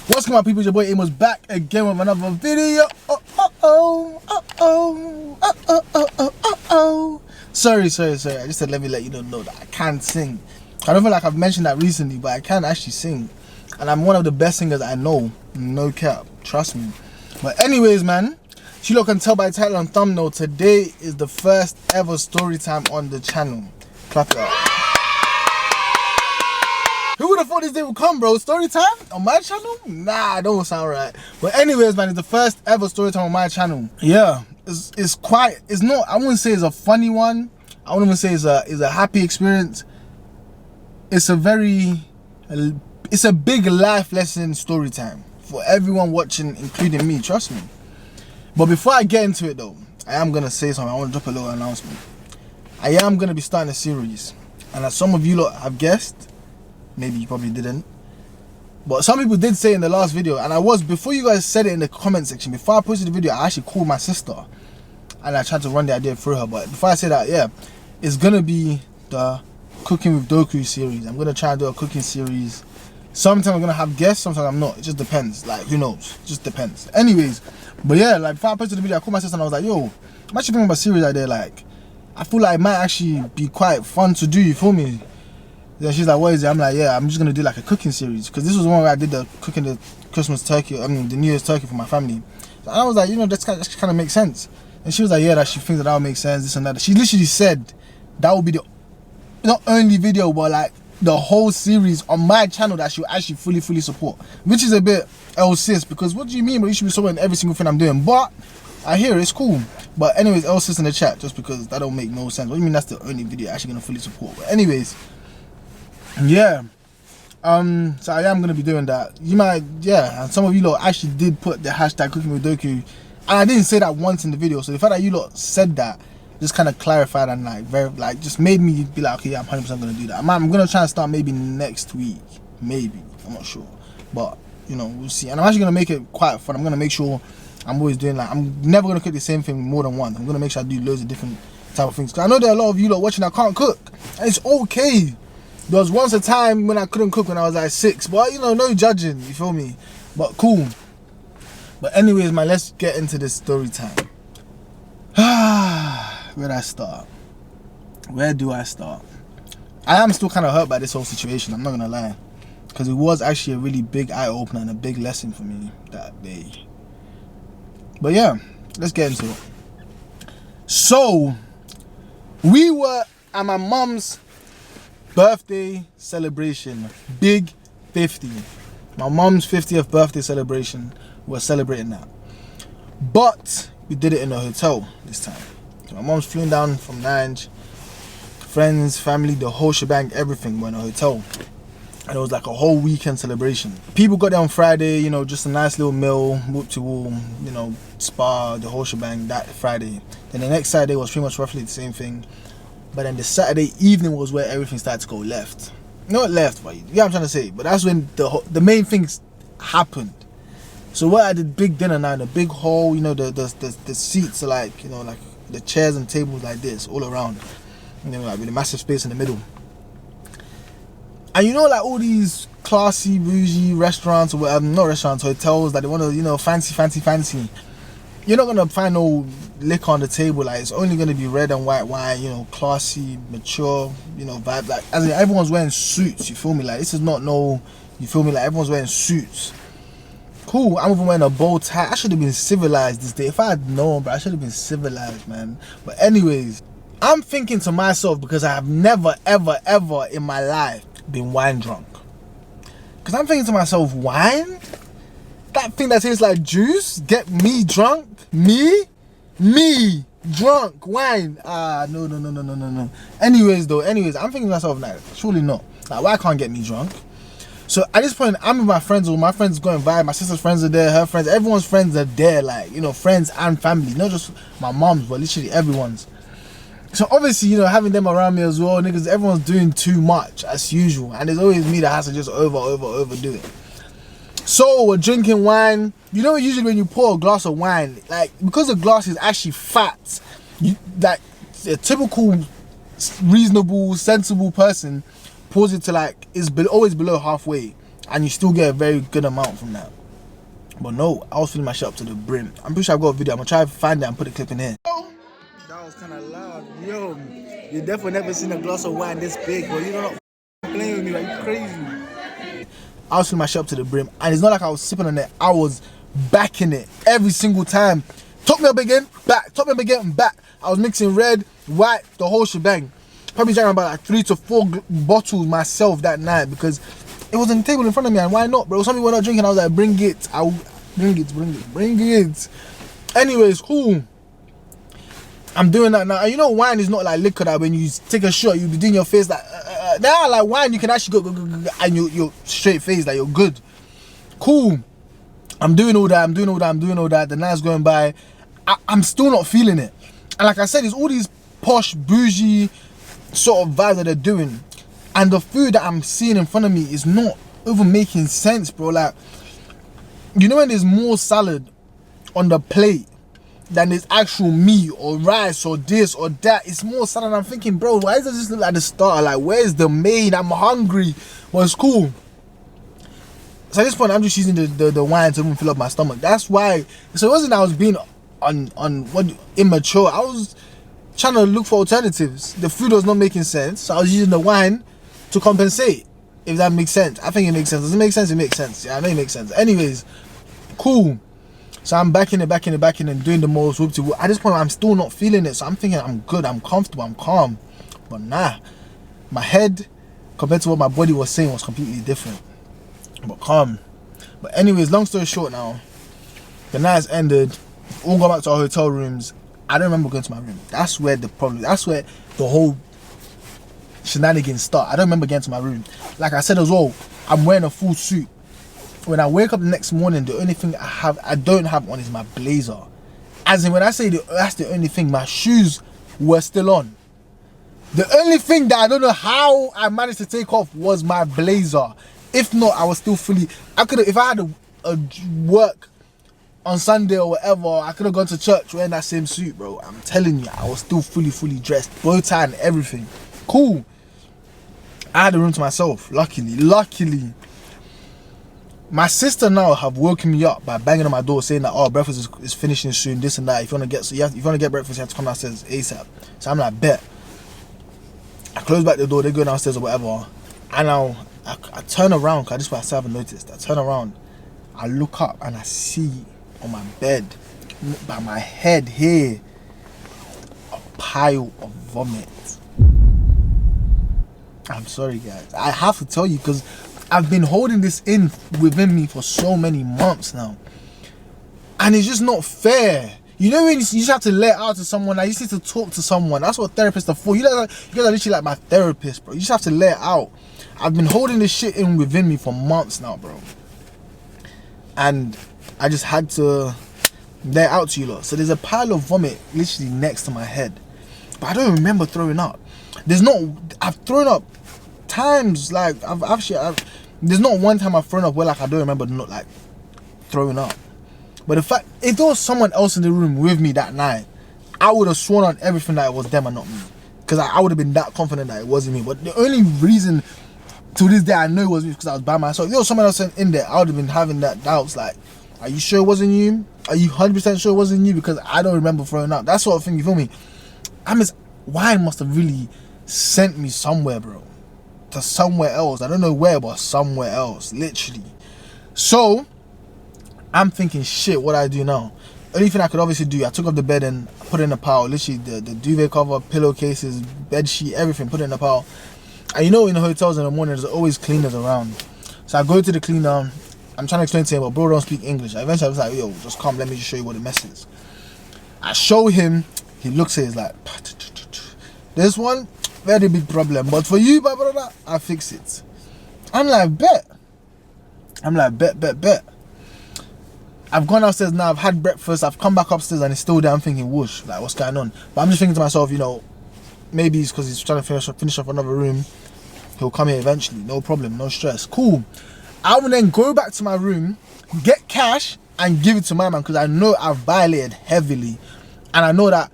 What's going on, people? It's your boy Amos back again with another video. Sorry. I just said let me let you know that I can sing. I don't feel like I've mentioned that recently, but I can actually sing. And I'm one of the best singers I know. No cap. Trust me. But anyways, man, you lot can tell by the title and thumbnail, today is the first ever story time on the channel. Clap it up. Who would have thought this day would come, bro? Story time on my channel? Nah, don't sound right. But anyways, man, it's the first ever story time on my channel. Yeah, it's not, I wouldn't say it's a funny one. I wouldn't even say it's a happy experience. It's a big life lesson story time for everyone watching, including me, trust me. But before I get into it though, I am gonna say something. I want to drop a little announcement. I am gonna be starting a series, and as some of you lot have guessed, maybe you probably didn't, but some people did say in the last video, and before you guys said it in the comment section, before I posted the video, I actually called my sister and I tried to run the idea through her. But before I say that, yeah, it's gonna be the Cooking with Doku series. I'm gonna try and do a cooking series. Sometimes I'm gonna have guests, sometimes I'm not. It just depends. Like, who knows? It just depends. Anyways, but yeah, like before I posted the video, I called my sister and I was like, yo, I'm actually thinking about a series idea. Like, I feel like it might actually be quite fun to do, you feel me? Then she's like, what is it? I'm like, yeah, I'm just gonna do like a cooking series, because this was the one where I did the cooking the Christmas turkey, the New Year's turkey for my family. So I was like, you know, that kind of makes sense. And she was like, yeah, that she thinks that would make sense, this and that. She literally said that would be the not only video, but like the whole series on my channel that she'll actually fully support, which is a bit sis, because what do you mean, bro? You should be supporting every single thing I'm doing. But I hear it's cool. But anyways, sis in the chat, just because that don't make no sense. What do you mean that's the only video actually gonna fully support? But anyways, yeah, so I am gonna be doing that. You might, yeah, and some of you lot actually did put the hashtag Cooking with Doku, and I didn't say that once in the video, so the fact that you lot said that just kind of clarified and like just made me be like, okay, yeah, I'm 100% gonna do that. I'm gonna try and start maybe next week, maybe, I'm not sure, but you know, we'll see. And I'm actually gonna make it quite fun. I'm gonna make sure I'm always doing, like, I'm never gonna cook the same thing more than once. I'm gonna make sure I do loads of different type of things, because I know there are a lot of you lot watching that can't cook, and it's okay. There was once a time when I couldn't cook when I was like 6, but you know, no judging, you feel me? But cool. But anyways, man, let's get into this story time. Where do I start? Where do I start? I am still kind of hurt by this whole situation, I'm not gonna lie, because it was actually a really big eye-opener and a big lesson for me that day. But yeah, let's get into it. So, we were at my mum's birthday celebration, big 50. My mom's 50th birthday celebration. We're celebrating that, but we did it in a hotel this time. So my mom's flew down from Nigeria, friends, family, the whole shebang, everything. We're in a hotel, and it was like a whole weekend celebration. People got there on Friday, you know, just a nice little meal, whoop to whoop, you know, spa, the whole shebang that Friday. Then the next Saturday was pretty much roughly the same thing. But then the Saturday evening was where everything started to go left. Not left, but you know what I'm trying to say. But that's when the main things happened. So we're at the big dinner now, the big hall, you know, the seats are like, you know, like the chairs and tables like this all around. You know, like with a massive space in the middle. And you know, like all these classy, bougie restaurants or whatever, not restaurants, hotels that they want to, you know, fancy. You're not gonna find no liquor on the table. Like, it's only gonna be red and white wine, you know, classy, mature, you know, vibe. Like, as in, everyone's wearing suits, you feel me? Like, this is not no, you feel me? Like, everyone's wearing suits. Cool, I'm even wearing a bow tie. I should have been civilized this day. If I had known, but I should have been civilized, man. But anyways, I'm thinking to myself, because I have never, ever in my life been wine drunk. Because I'm thinking to myself, wine? That thing that tastes like juice? Get me drunk? Me drunk? Wine? No. Anyways, I'm thinking to myself, like, surely not. Like, why can't get me drunk? So at this point, I'm with my friends, all my friends going vibe, my sister's friends are there, her friends, everyone's friends are there, like, you know, friends and family, not just my mom's, but literally everyone's. So obviously, you know, having them around me as well, niggas, everyone's doing too much as usual, and there's always me that has to just overdo it. So we're drinking wine. You know, usually when you pour a glass of wine, like, because the glass is actually fat, like a typical reasonable sensible person pours it to, like, is always below halfway. and you still get a very good amount from that. But no, I was filling my shit up to the brim. I'm pretty sure I've got a video. I'm gonna try to find it and put a clip in here. That was kind of loud. Yo, you definitely never seen a glass of wine this big, but you're not playing with me, like, you crazy. I was filling my shit up to the brim, and it's not like I was sipping on it. I was backing it every single time. Top me up again, back. Top me up again, back. I was mixing red, white, the whole shebang. Probably drank about like 3 to 4 bottles myself that night because it was on the table in front of me, and why not, bro? Some people were not drinking. I was like, bring it. I'll bring it. Anyways, cool. I'm doing that now. And you know, wine is not like liquor that when you take a shot, you be doing your face like, now like wine, you can actually go, and you're straight face, like you're good. Cool. I'm doing all that. The night's going by. I'm still not feeling it. And like I said, it's all these posh, bougie sort of vibes that they're doing. And the food that I'm seeing in front of me is not even making sense, bro. Like, you know when there's more salad on the plate than there's actual meat or rice or this or that, it's more salad. I'm thinking, bro, why does this look like the starter? Like, where's the main? I'm hungry. Well, it's cool. So at this point, I'm just using the wine to even fill up my stomach. That's why. So it wasn't that I was being immature. I was trying to look for alternatives. The food was not making sense, so I was using the wine to compensate, if that makes sense. I think it makes sense. Does it make sense? It makes sense. Yeah, I know it makes sense. Anyways, cool. So I'm backing it, and doing the most whoop-de-whoop. At this point, I'm still not feeling it. So I'm thinking I'm good, I'm comfortable, I'm calm. But nah, my head, compared to what my body was saying, was completely different. But calm. But anyways, long story short now, the night's ended. All got back to our hotel rooms. I don't remember going to my room. That's where the problem, that's where the whole shenanigans start. I don't remember getting to my room. Like I said as well, I'm wearing a full suit. When I wake up the next morning, the only thing I don't have on is my blazer. As in, when I say that's the only thing, my shoes were still on. The only thing that I don't know how I managed to take off was my blazer. If not, I was still fully, I could have, if I had a work on Sunday or whatever, I could have gone to church wearing that same suit, bro. I'm telling you, I was still fully dressed, bow tie and everything. Cool. I had the room to myself, luckily. My sister now have woken me up by banging on my door saying that, oh, breakfast is finishing soon, this and that. If you want to get breakfast, you have to come downstairs ASAP. So I'm like, bet. I close back the door, they go downstairs or whatever. And now I turn around, because this is what I still haven't noticed. I turn around, I look up and I see on my bed, by my head here, a pile of vomit. I'm sorry, guys. I have to tell you, because I've been holding this in within me for so many months now. And it's just not fair. You know when you just have to let out to someone, like you just need to talk to someone. That's what therapists are for. You guys are literally like my therapist, bro. You just have to let it out. I've been holding this shit in within me for months now, bro. And I just had to let it out to you lot. So there's a pile of vomit literally next to my head. But I don't remember throwing up. I've thrown up times, like, there's not one time I've thrown up where, like, I don't remember not, like, throwing up. But the fact, if there was someone else in the room with me that night, I would have sworn on everything that it was them and not me. Because I would have been that confident that it wasn't me. But the only reason to this day I know it was me because I was by myself. If there was someone else in there, I would have been having that doubts, like, are you sure it wasn't you? Are you 100% sure it wasn't you? Because I don't remember throwing up. That sort of thing, you feel me? Wine must have really sent me somewhere, bro. To somewhere else. I don't know where, but somewhere else. Literally. So, I'm thinking, shit, what do I do now? Only thing I could obviously do, I took off the bed and put it in a pile. Literally, the duvet cover, pillowcases, bed sheet, everything, put it in a pile. And you know, in the hotels in the morning, there's always cleaners around. So I go to the cleaner. I'm trying to explain to him, but bro don't speak English. Eventually I was like, yo, just come, let me just show you what the mess is. I show him, he looks at it, he's like, this one, very big problem. But for you, my brother, I fix it. I'm like, bet. Bet. I've gone upstairs now, I've had breakfast, I've come back upstairs and it's still there. I'm thinking, whoosh, like, what's going on? But I'm just thinking to myself, you know, maybe it's because he's trying to finish off another room. He'll come here eventually, no problem, no stress. Cool. I will then go back to my room, get cash, and give it to my man because I know I've violated heavily. And I know that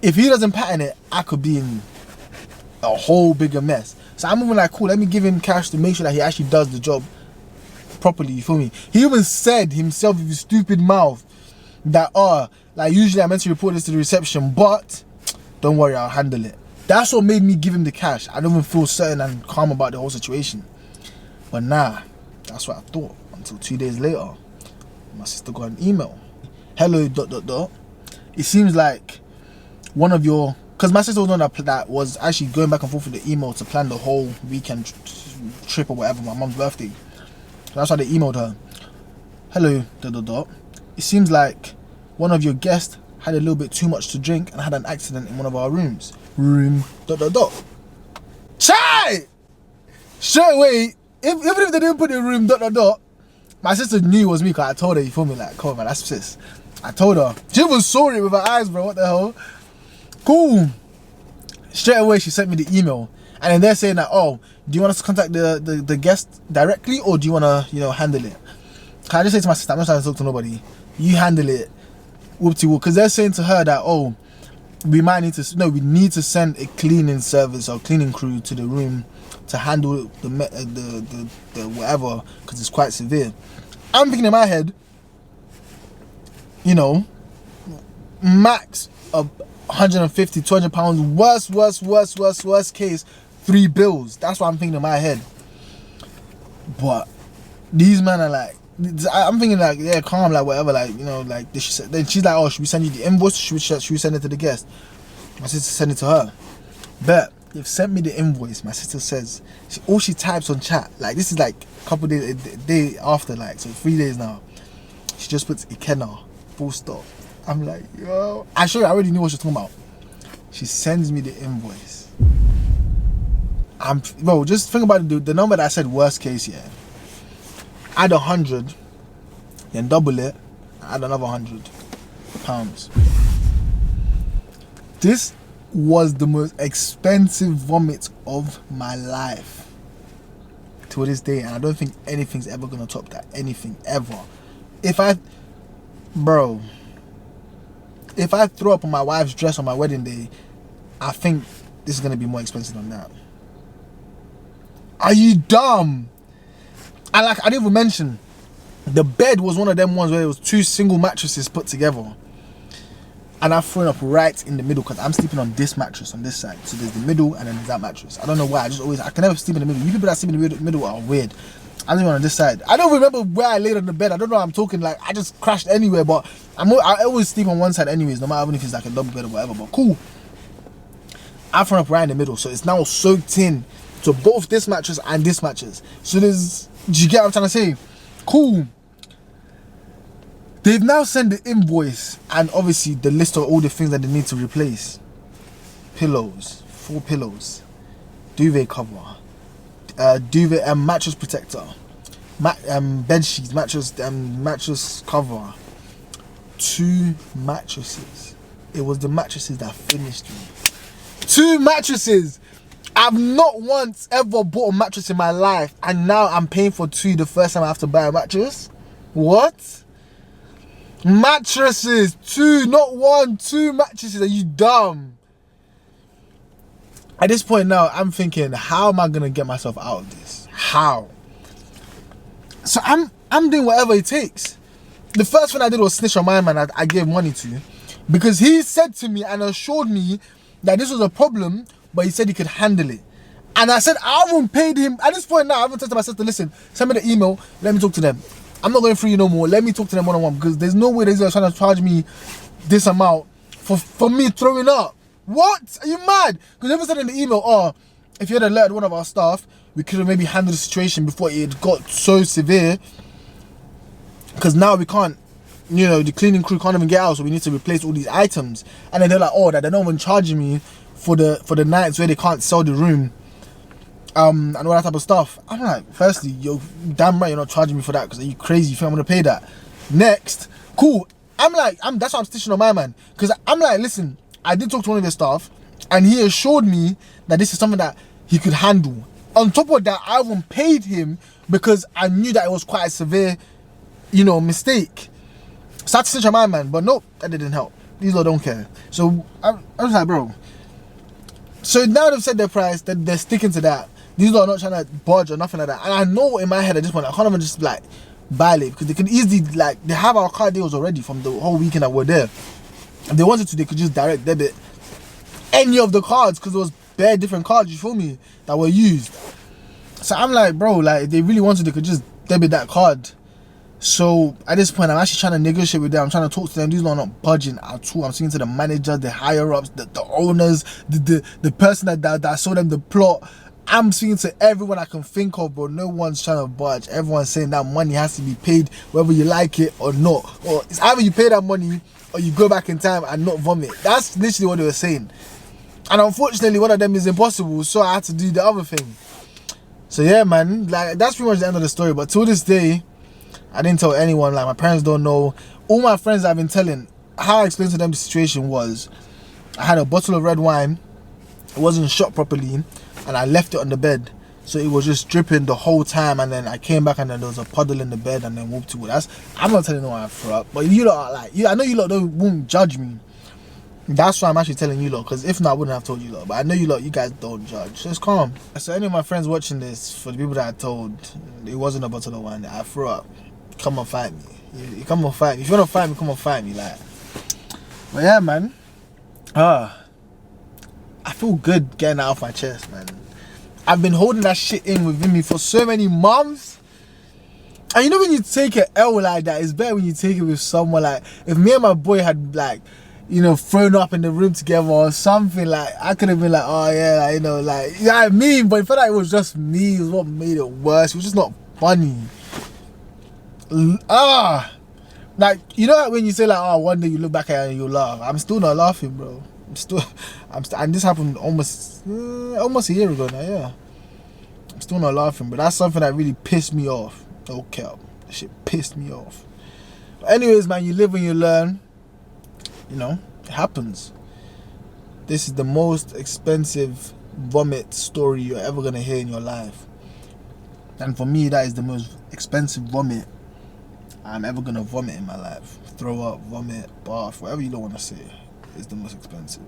if he doesn't pattern it, I could be in a whole bigger mess. So I'm even like, cool, let me give him cash to make sure that he actually does the job properly, you feel me? He even said himself with his stupid mouth that, like usually I meant to report this to the reception, but don't worry, I'll handle it. That's what made me give him the cash. I don't even feel certain and calm about the whole situation. But nah, that's what I thought. Until 2 days later, my sister got an email. Hello, ... It seems like one of your... Because my sister was on that was actually going back and forth with the email to plan the whole weekend trip or whatever, my mum's birthday. So that's why they emailed her. Hello, ... It seems like one of your guests had a little bit too much to drink and had an accident in one of our rooms. Room ... Chai! Straight away, even if they didn't put the room ... my sister knew it was me because I told her, you feel me? Like, come on, man, that's sis. I told her. She even saw it with her eyes, bro. What the hell? Cool. Straight away, she sent me the email. And then they're saying that, oh, do you want us to contact the guest directly or do you want to, handle it? Can I just say to my sister, I'm not trying to talk to nobody. You handle it. Whoop-de-whoop. Because they're saying to her that, oh, we need to send a cleaning service or cleaning crew to the room to handle the whatever, because it's quite severe. I'm thinking in my head, max of 150, 200 pounds, worst case, 3 bills. That's what I'm thinking in my head. But these men are like, I'm thinking like, yeah, calm, like whatever, like, like they should say, then she's like, oh, should we send you the invoice? Should we send it to the guest? My sister sent it to her. But they've sent me the invoice. My sister says, all she types on chat, like this is like a couple days, a day after, like, so 3 days now. She just puts Ikenna, full stop. I'm like, yo. I already knew what she was talking about. She sends me the invoice. Bro, just think about the number that I said worst case, yeah. Add 100, then double it, add another 100 pounds. This was the most expensive vomit of my life to this day, and I don't think anything's ever gonna top that. Anything ever. If I throw up on my wife's dress on my wedding day, I think this is gonna be more expensive than that. Are you dumb? And like I didn't even mention, the bed was one of them ones where it was 2 single mattresses put together. And I've thrown up right in the middle because I'm sleeping on this mattress on this side. So there's the middle and then there's that mattress. I don't know why. I can never sleep in the middle. You people that sleep in the middle are weird. I'm living on this side. I don't remember where I laid on the bed. I don't know what I'm talking, like I just crashed anywhere, but I always sleep on one side anyways, no matter even if it's like a double bed or whatever, but cool. I've thrown up right in the middle. So it's now soaked in to both this mattress and this mattress. So do you get what I'm trying to say? Cool. They've now sent the invoice and obviously the list of all the things that they need to replace. Pillows, 4 pillows, duvet cover, duvet mattress protector, bed sheets, mattress cover, 2 mattresses. It was the mattresses that finished me. 2 mattresses. I've not once ever bought a mattress in my life, and now I'm paying for 2 the first time I have to buy a mattress. What? Mattresses, 2, not 1, 2 mattresses. Are you dumb? At this point now, I'm thinking, how am I gonna get myself out of this? How? So I'm doing whatever it takes. The first thing I did was snitch on my man I gave money to, because he said to me and assured me that this was a problem, but he said he could handle it. And I said I haven't paid him. At this point now, I haven't said to my sister, listen, send me the email, let me talk to them. I'm not going through you no more. Let me talk to them one-on-one, because there's no way they're trying to charge me this amount for me throwing up. What? Are you mad? Because they never said in the email, oh, if you had alerted one of our staff, we could have maybe handled the situation before it got so severe. Because now we can't, the cleaning crew can't even get out, so we need to replace all these items. And then they're like, oh, that they're not even charging me for the nights where they can't sell the room. And all that type of stuff. I'm like, firstly, you're damn right you're not charging me for that, because are you crazy? You think I'm gonna pay that? Next, cool. I'm like, that's why I'm stitching on my man, because I'm like, listen, I did talk to one of your staff, and he assured me that this is something that he could handle. On top of that, I even paid him because I knew that it was quite a severe, mistake. So I had to stitch on my man, but nope, that didn't help. These lot don't care. So I was like, bro. So now they've said their price, that they're sticking to that. These lot are not trying to budge or nothing like that. And I know in my head at this point I can't even just like violate, because they could easily like, they have our card deals already from the whole weekend that we're there. If they wanted to, they could just direct debit any of the cards, because there was bare different cards, you feel me, that were used. So I'm like, bro, like if they really wanted, they could just debit that card. So at this point I'm actually trying to negotiate with them. I'm trying to talk to them. These are not budging at all. I'm speaking to the manager, the higher ups, the owners, the person that sold them the plot. I'm speaking to everyone I can think of, bro. No one's trying to budge. Everyone's saying that money has to be paid whether you like it or not, or it's either you pay that money or you go back in time and not vomit. That's literally what they were saying. And unfortunately one of them is impossible, so I had to do the other thing. So yeah, man, like that's pretty much the end of the story. But till this day I didn't tell anyone. Like my parents don't know. All my friends I've been telling, how I explained to them the situation was, I had a bottle of red wine, it wasn't shot properly, and I left it on the bed, so it was just dripping the whole time. And then I came back and then there was a puddle in the bed, and then whooped to it. I'm not telling no one I threw up, but you lot are like, I know you lot won't judge me. That's why I'm actually telling you lot, because if not I wouldn't have told you lot. But I know you lot, you guys don't judge, so it's calm. So any of my friends watching this, for the people that I told it wasn't a bottle of wine that I threw up, come and fight me. You come and fight me. If you want to fight me, come and fight me. Like, but yeah, man. I feel good getting that off my chest, man. I've been holding that shit in within me for so many months. And you know when you take an L like that, it's better when you take it with someone. Like, if me and my boy had like, you know, thrown up in the room together or something, like I could have been like, oh yeah, like, you know, like, you know what I mean? But it felt like it was just me. It was what made it worse. It was just not funny. Like, you know, like when you say like, oh, one day you look back at it and you laugh. I'm still not laughing, bro. And this happened almost a year ago now. Yeah, I'm still not laughing, but that's something that really pissed me off. No cap, that shit pissed me off. But anyways, man, you live and you learn. You know, it happens. This is the most expensive vomit story you're ever gonna hear in your life, and for me, that is the most expensive vomit I'm ever gonna vomit in my life. Throw up, vomit, bath, whatever you don't want to say, is the most expensive.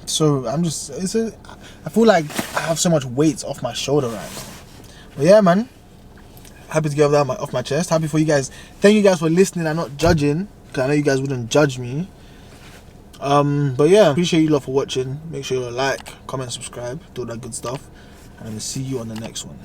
So I feel like I have so much weight off my shoulder right now. But yeah, man, happy to get that off my chest. Happy for you guys. Thank you guys for listening and not judging, because I know you guys wouldn't judge me. But yeah, appreciate you lot for watching. Make sure you like, comment, subscribe, do all that good stuff, and I'm gonna see you on the next one.